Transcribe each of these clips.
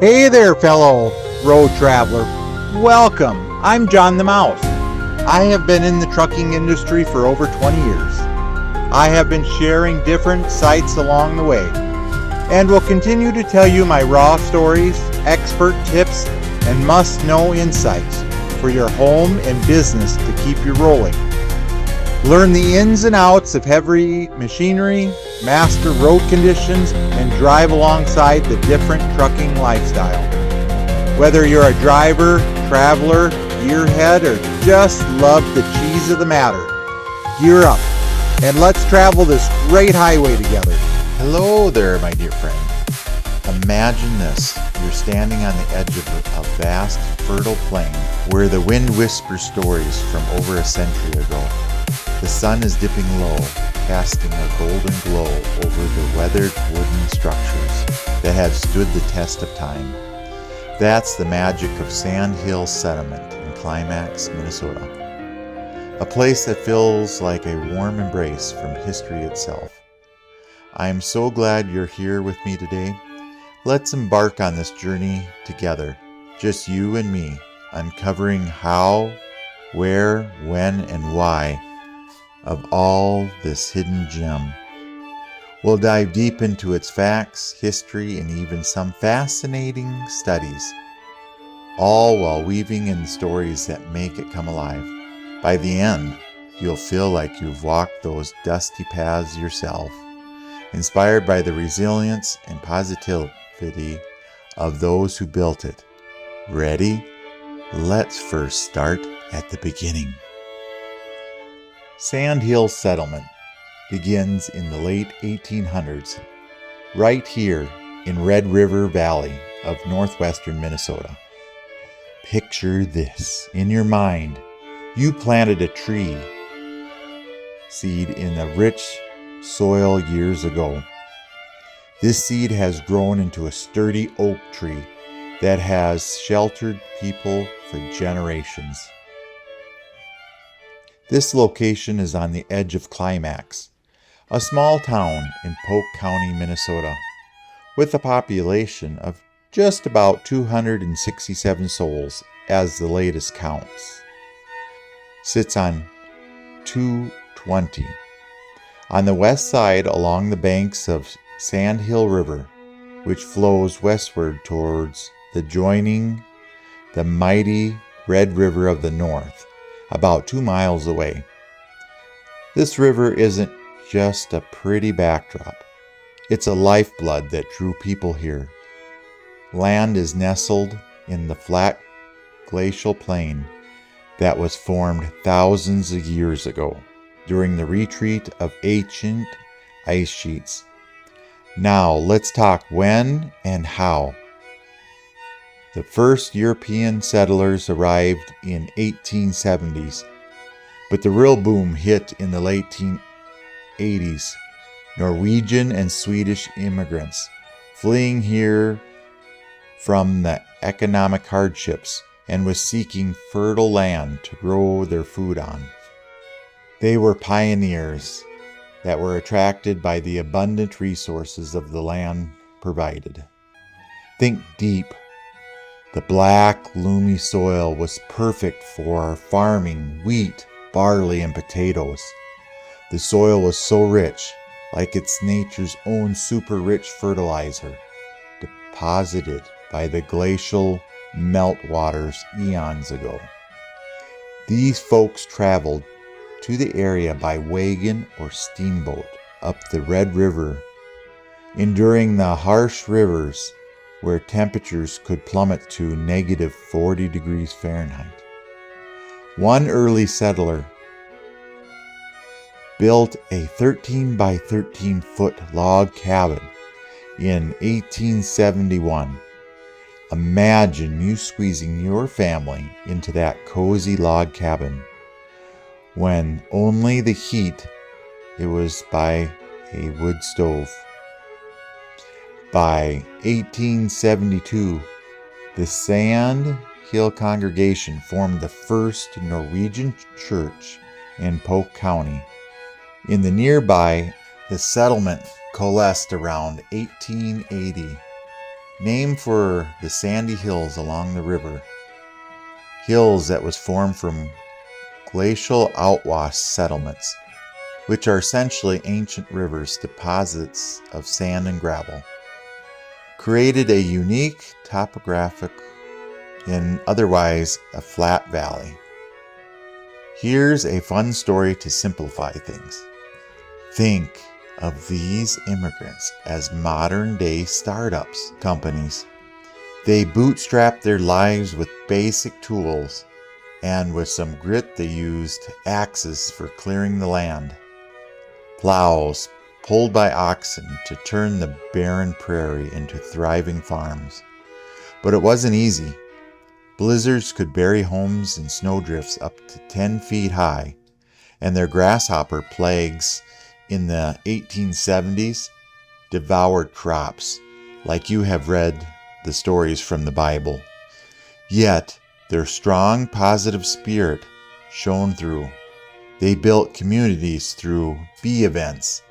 Hey there, fellow road traveler. Welcome. I'm John the Mouse. I have been in the trucking industry for over 20 years. I have been sharing different sites along the way and will continue to tell you my raw stories, expert tips, and must-know insights for your home and business to keep you rolling. Learn the ins and outs of heavy machinery, master road conditions, and drive alongside the different trucking lifestyle. Whether you're a driver, traveler, gearhead, or just love the cheese of the matter, gear up and let's travel this great highway together. Hello there, my dear friend. Imagine this. You're standing on the edge of a vast, fertile plain where the wind whispers stories from over a century ago. The sun is dipping low, casting a golden glow over the weathered wooden structures that have stood the test of time. That's the magic of Sand Hill Settlement in Climax, Minnesota. A place that feels like a warm embrace from history itself. I am so glad you're here with me today. Let's embark on this journey together, just you and me, uncovering how, where, when, and why of all this hidden gem. We'll dive deep into its facts, history, and even some fascinating studies, all while weaving in stories that make it come alive. By the end, you'll feel like you've walked those dusty paths yourself, inspired by the resilience and positivity of those who built it. Ready? Let's first start at the beginning. Sand Hill Settlement begins in the late 1800s, right here in Red River Valley of northwestern Minnesota. Picture this in your mind. You planted a tree seed in a rich soil years ago. This seed has grown into a sturdy oak tree that has sheltered people for generations. This location is on the edge of Climax, a small town in Polk County, Minnesota, with a population of just about 267 souls as the latest counts. Sits on 220. On the west side along the banks of Sand Hill River, which flows westward towards joining the mighty Red River of the North, about 2 miles away. This river isn't just a pretty backdrop. It's a lifeblood that drew people here. Land is nestled in the flat glacial plain that was formed thousands of years ago during the retreat of ancient ice sheets. Now let's talk when and how. The first European settlers arrived in 1870s, but the real boom hit in the late 1880s. Norwegian and Swedish immigrants fleeing here from the economic hardships and was seeking fertile land to grow their food on. They were pioneers that were attracted by the abundant resources of the land provided. Think deep. The black, loomy soil was perfect for farming wheat, barley, and potatoes. The soil was so rich, like it's nature's own super-rich fertilizer, deposited by the glacial meltwaters eons ago. These folks traveled to the area by wagon or steamboat up the Red River, enduring the harsh rivers where temperatures could plummet to negative 40 degrees Fahrenheit. One early settler built a 13 by 13 foot log cabin in 1871. Imagine you squeezing your family into that cozy log cabin when only the heat it was by a wood stove. By 1872, the Sand Hill congregation formed the first Norwegian church in Polk County. In the nearby, the settlement coalesced around 1880 named for the sandy hills along the river, hills that was formed from glacial outwash settlements, which are essentially ancient rivers, deposits of sand and gravel, created a unique topographic in otherwise a flat valley. Here's a fun story to simplify things. Think of these immigrants as modern-day startups companies. They bootstrapped their lives with basic tools, and with some grit they used axes for clearing the land, plows pulled by oxen to turn the barren prairie into thriving farms. But it wasn't easy. Blizzards could bury homes in snowdrifts up to 10 feet high, and their grasshopper plagues in the 1870s devoured crops, like you have read the stories from the Bible. Yet, their strong positive spirit shone through. They built communities through bee events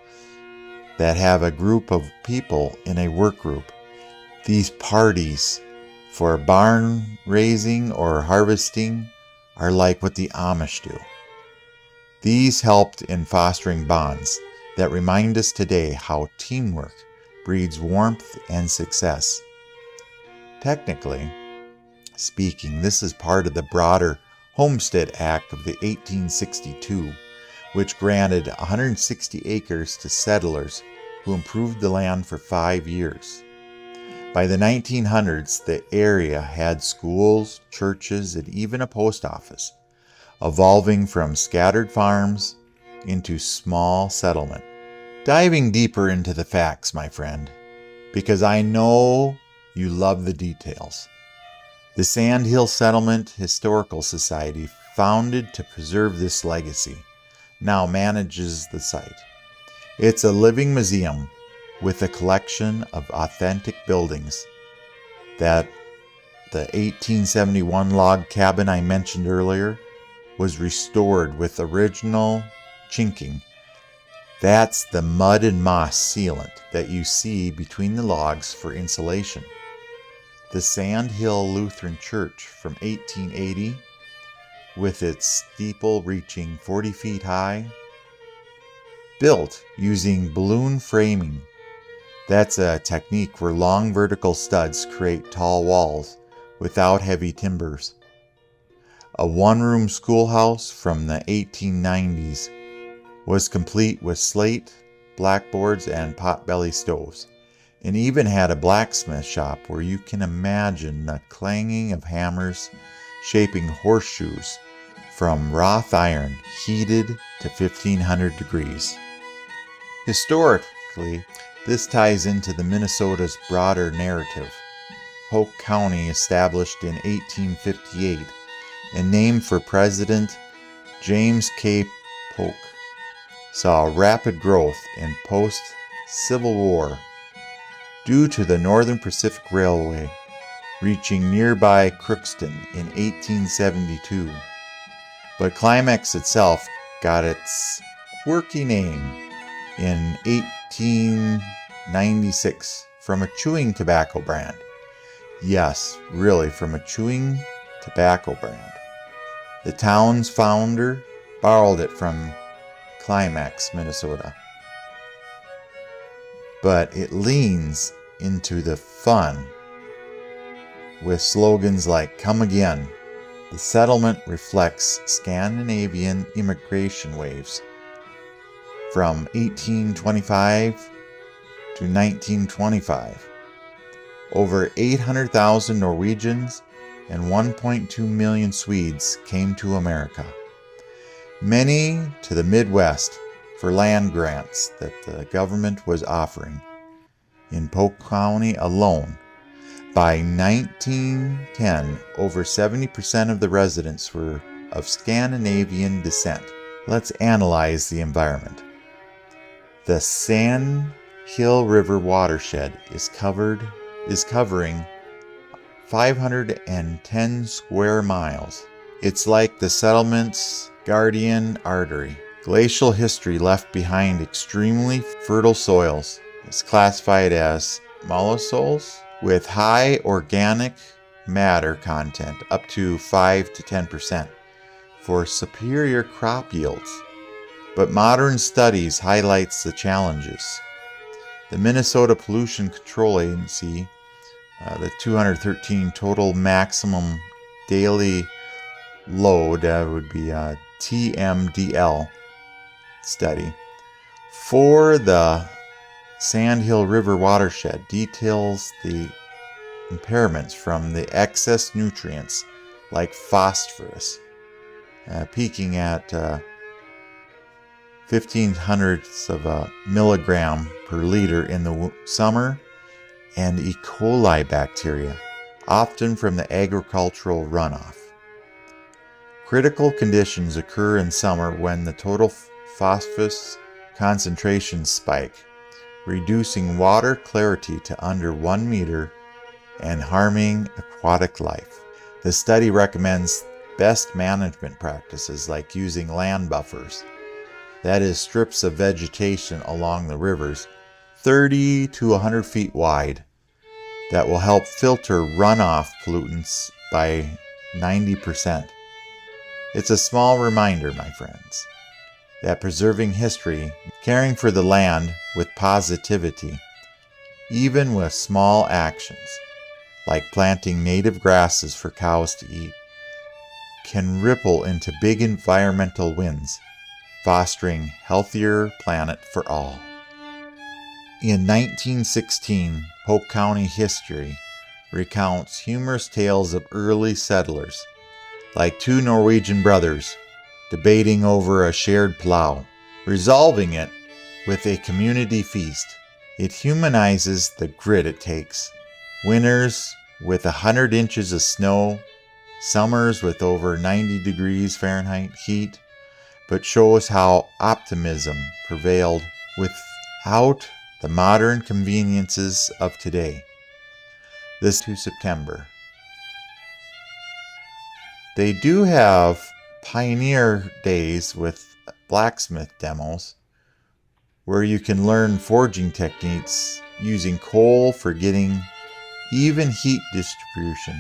that have a group of people in a work group. These parties for barn raising or harvesting are like what the Amish do. These helped in fostering bonds that remind us today how teamwork breeds warmth and success. Technically speaking, this is part of the broader Homestead Act of the 1862, which granted 160 acres to settlers who improved the land for 5 years. By the 1900s, the area had schools, churches, and even a post office, evolving from scattered farms into small settlement. Diving deeper into the facts, my friend, because I know you love the details. The Sand Hill Settlement Historical Society, founded to preserve this legacy, now manages the site. It's a living museum with a collection of authentic buildings. That the 1871 log cabin I mentioned earlier was restored with original chinking. That's the mud and moss sealant that you see between the logs for insulation. The Sand Hill Lutheran Church from 1880, with its steeple reaching 40 feet high, built using balloon framing. That's a technique where long vertical studs create tall walls without heavy timbers. A one-room schoolhouse from the 1890s was complete with slate, blackboards, and potbelly stoves, and even had a blacksmith shop where you can imagine the clanging of hammers shaping horseshoes from wrought iron heated to 1500 degrees. Historically, this ties into the Minnesota's broader narrative. Polk County, established in 1858 and named for President James K. Polk, saw rapid growth in post-Civil War due to the Northern Pacific Railway reaching nearby Crookston in 1872. But Climax itself got its quirky name in 1896 from a chewing tobacco brand. Yes, really, from a chewing tobacco brand. The town's founder borrowed it from Climax, Minnesota. But it leans into the fun with slogans like "Come Again." The settlement reflects Scandinavian immigration waves from 1825 to 1925. Over 800,000 Norwegians and 1.2 million Swedes came to America. Many to the Midwest for land grants that the government was offering. In Polk County alone, by 1910, over 70% of the residents were of Scandinavian descent. Let's analyze the environment. The Sand Hill River watershed is covering 510 square miles. It's like the settlement's guardian artery. Glacial history left behind extremely fertile soils. It's classified as mollusols with high organic matter content up to 5 to 10% for superior crop yields. But modern studies highlights the challenges. The Minnesota Pollution Control Agency, the 213 total maximum daily load, would be a TMDL study for the Sandhill River watershed, details the impairments from the excess nutrients like phosphorus, peaking at 0.15 of a milligram per liter in the summer, and E. coli bacteria, often from the agricultural runoff. Critical conditions occur in summer when the total phosphorus concentrations spike, reducing water clarity to under 1 meter and harming aquatic life. The study recommends best management practices like using land buffers, that is, strips of vegetation along the rivers 30 to 100 feet wide that will help filter runoff pollutants by 90%. It's a small reminder, my friends, that preserving history, caring for the land with positivity, even with small actions, like planting native grasses for cows to eat, can ripple into big environmental wins, fostering healthier planet for all. In 1916, Polk County history recounts humorous tales of early settlers, like two Norwegian brothers debating over a shared plow, resolving it with a community feast. It humanizes the grit it takes. Winters with 100 inches of snow, summers with over 90 degrees Fahrenheit heat, but shows how optimism prevailed without the modern conveniences of today. This to September. They do have pioneer days with blacksmith demos where you can learn forging techniques using coal for getting even heat distribution.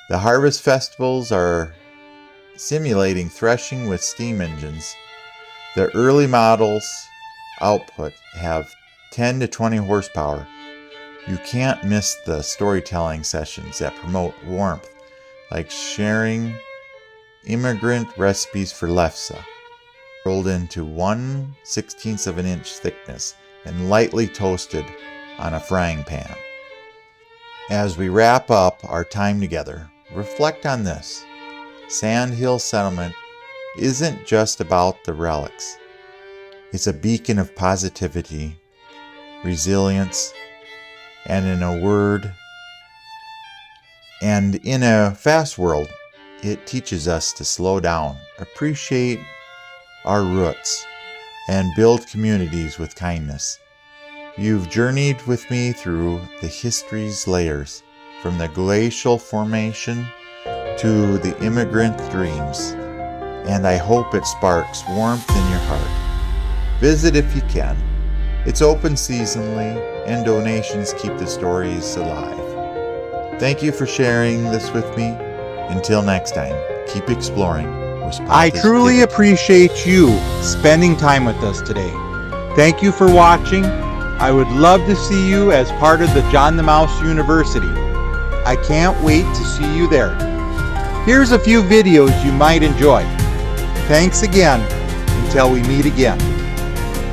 The harvest festivals are simulating threshing with steam engines. The early models output have 10 to 20 horsepower. You can't miss the storytelling sessions that promote warmth, like sharing immigrant recipes for lefse, rolled into 1/16 of an inch thickness and lightly toasted on a frying pan. As we wrap up our time together, reflect on this. Sandhill Settlement isn't just about the relics. It's a beacon of positivity, resilience, and in a fast world, it teaches us to slow down, appreciate our roots, and build communities with kindness. You've journeyed with me through the history's layers, from the glacial formation to the immigrant dreams, and I hope it sparks warmth in your heart. Visit if you can. It's open seasonally, and donations keep the stories alive. Thank you for sharing this with me. Until next time, keep exploring. I truly appreciate you spending time with us today. Thank you for watching. I would love to see you as part of the John the Mouse University. I can't wait to see you there. Here's a few videos you might enjoy. Thanks again. Until we meet again.